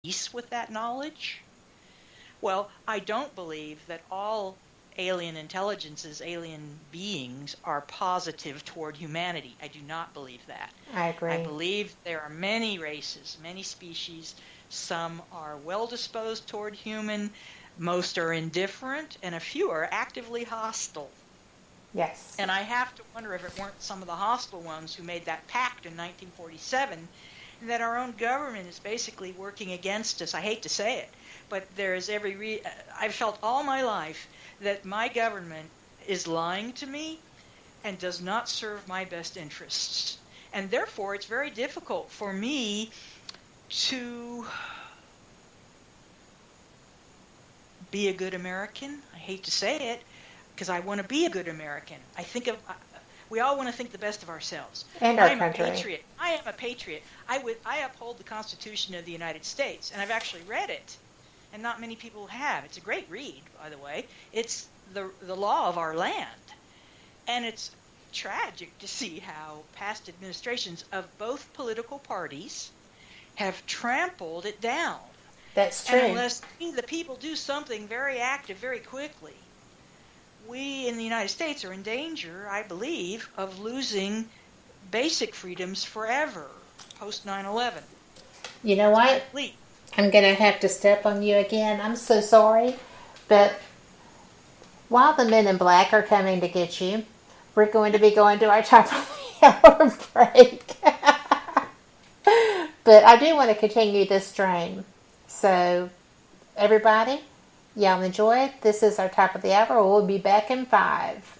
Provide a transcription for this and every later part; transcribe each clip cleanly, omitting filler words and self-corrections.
peace with that knowledge? Well, I don't believe that all alien intelligences, alien beings, are positive toward humanity. I do not believe that. I agree. I believe there are many races, many species. Some are well disposed toward human, most are indifferent, and a few are actively hostile. Yes. And I have to wonder if it weren't some of the hostile ones who made that pact in 1947, and that our own government is basically working against us. I hate to say it, but there is I've felt all my life that my government is lying to me and does not serve my best interests. And therefore, it's very difficult for me to be a good American. I hate to say it, because I want to be a good American. We all want to think the best of ourselves. And our country. I'm a patriot. I am a patriot. I uphold the Constitution of the United States, and I've actually read it, and not many people have. It's a great read, by the way. It's the law of our land, and it's tragic to see how past administrations of both political parties have trampled it down. That's true. And unless the people do something very active very quickly, we in the United States are in danger, I believe, of losing basic freedoms forever, post 9/11. You know what? I'm going to have to step on you again. I'm so sorry. But while the men in black are coming to get you, we're going to be going to our top of the hour break. But I do want to continue this stream. So, everybody, y'all enjoy it. This is our top of the hour. We'll be back in 5.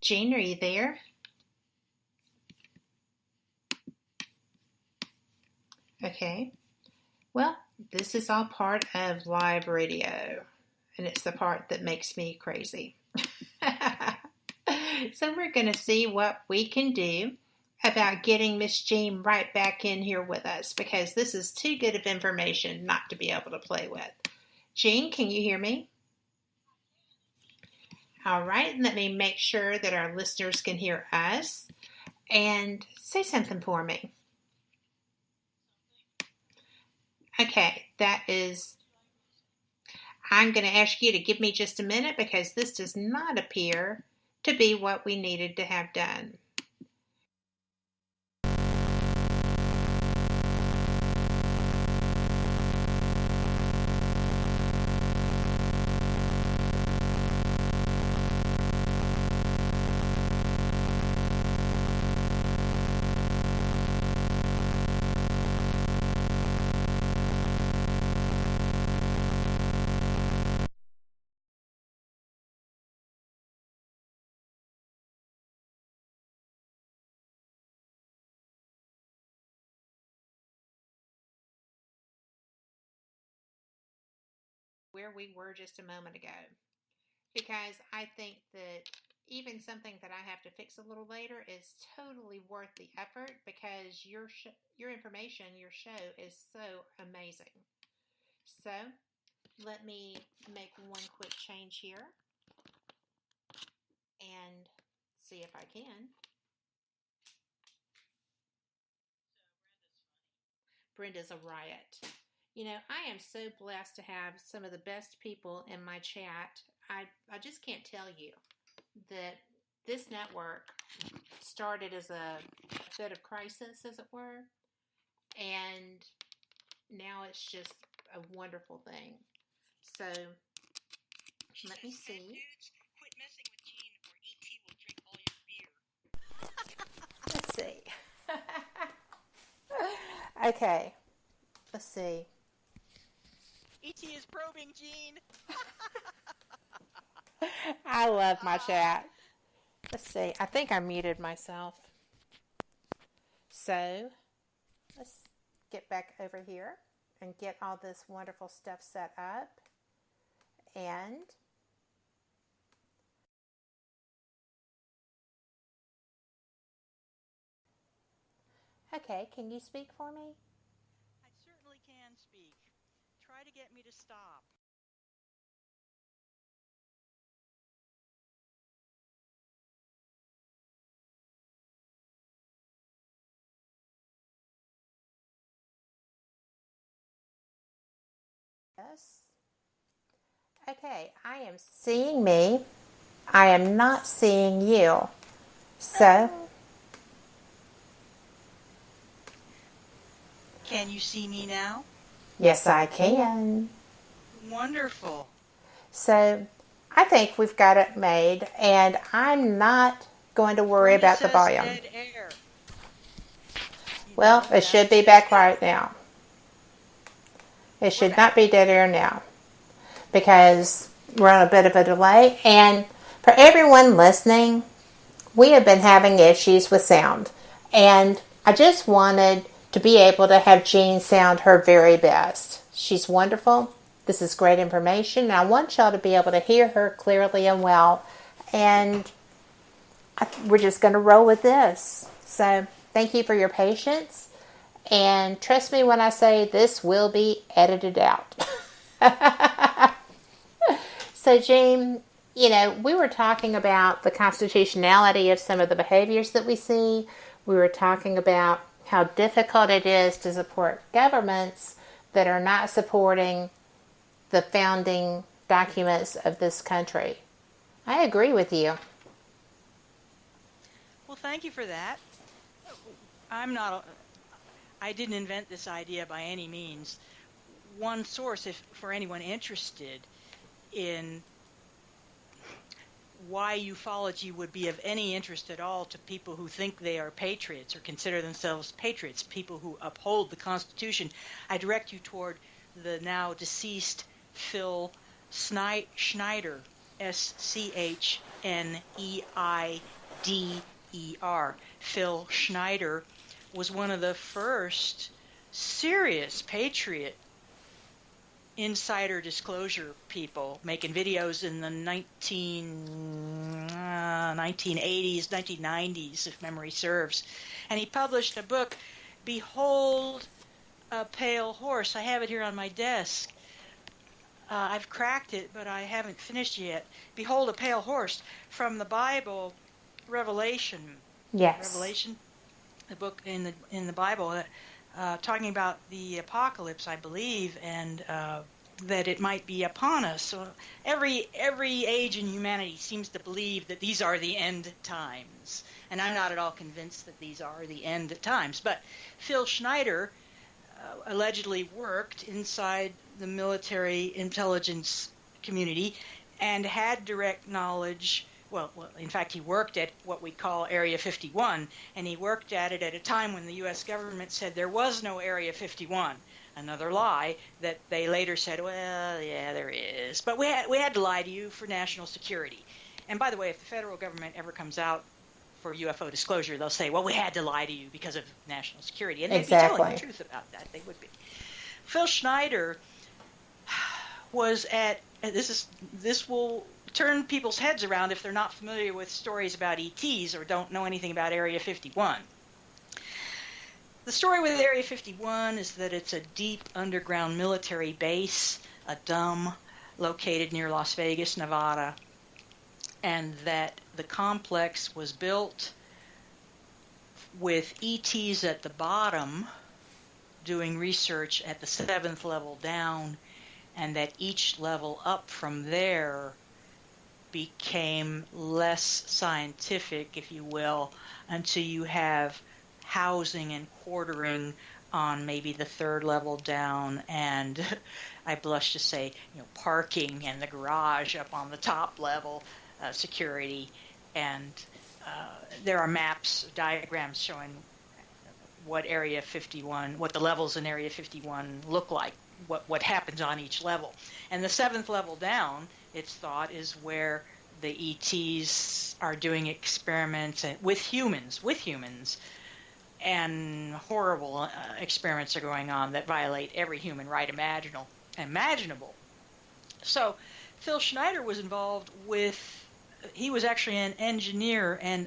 Jean, are you there? Okay. Well, this is all part of live radio, and it's the part that makes me crazy. So we're going to see what we can do about getting Miss Jean right back in here with us, because this is too good of information not to be able to play with. Jean, can you hear me? All right, let me make sure that our listeners can hear us, and say something for me. Okay, I'm going to ask you to give me just a minute, because this does not appear to be what we needed to have done. Where we were just a moment ago, because I think that even something that I have to fix a little later is totally worth the effort, because your information, your show is so amazing. So let me make one quick change here and see if I can. Brenda's a riot. You know, I am so blessed to have some of the best people in my chat. I just can't tell you that this network started as a bit of crisis, as it were, and now it's just a wonderful thing. So let me see. Dudes, quit messing with Jean, or ET will drink all your beer. Let's see. Okay. Let's see. ET is probing Jean. I love my chat. Let's see. I think I muted myself. So let's get back over here and get all this wonderful stuff set up. And okay, can you speak for me? I certainly can speak. Try to get me to stop. Yes. Okay, I am seeing me. I am not seeing you. So, Can you see me now? yes, I can. Wonderful. So, I think we've got it made, and I'm not going to worry Brenda about the says volume. dead air. Well, it should be back right now. It should not be dead air now, because we're on a bit of a delay. And for everyone listening, we have been having issues with sound, and I just wanted to be able to have Jean sound her very best. She's wonderful. This is great information, and I want y'all to be able to hear her clearly and well, and we're just going to roll with this. So thank you for your patience, and trust me when I say this will be edited out. So Jean, you know, we were talking about the constitutionality of some of the behaviors that we see. We were talking about how difficult it is to support governments that are not supporting the founding documents of this country. I agree with you. Well, thank you for that. I didn't invent this idea by any means. One source, if for anyone interested in why ufology would be of any interest at all to people who think they are patriots or consider themselves patriots, people who uphold the Constitution, I direct you toward the now deceased Phil Schneider, Schneider. Phil Schneider was one of the first serious patriot insider disclosure people, making videos in the 1980s, 1990s, if memory serves. And he published a book, Behold a Pale Horse. I have it here on my desk. I've cracked it, but I haven't finished yet. Behold a Pale Horse, from the Bible, Revelation. Yes. Revelation, the book in the Bible, talking about the apocalypse, I believe, and that it might be upon us. So every age in humanity seems to believe that these are the end times, and I'm not at all convinced that these are the end times. But Phil Schneider allegedly worked inside the military intelligence community and had direct knowledge. Well, in fact, he worked at what we call Area 51, and he worked at it at a time when the U.S. government said there was no Area 51. Another lie that they later said, well, yeah, there is. But we had to lie to you for national security. And by the way, if the federal government ever comes out for UFO disclosure, they'll say, well, we had to lie to you because of national security. And they'd be telling the truth about that. They would be. Phil Schneider was at, this will turn people's heads around if they're not familiar with stories about ETs or don't know anything about Area 51. The story with Area 51 is that it's a deep underground military base, a dome located near Las Vegas, Nevada, and that the complex was built with ETs at the bottom doing research at the 7th level down, and that each level up from there became less scientific, if you will, until you have housing and quartering on maybe the 3rd level down, and I blush to say, parking and the garage up on the top level, security, and there are maps, diagrams showing what Area 51, what the levels in Area 51 look like, what happens on each level. And the 7th level down, it's thought, is where the ETs are doing experiments with humans, and horrible experiments are going on that violate every human right imaginable. So Phil Schneider was involved with, he was actually an engineer and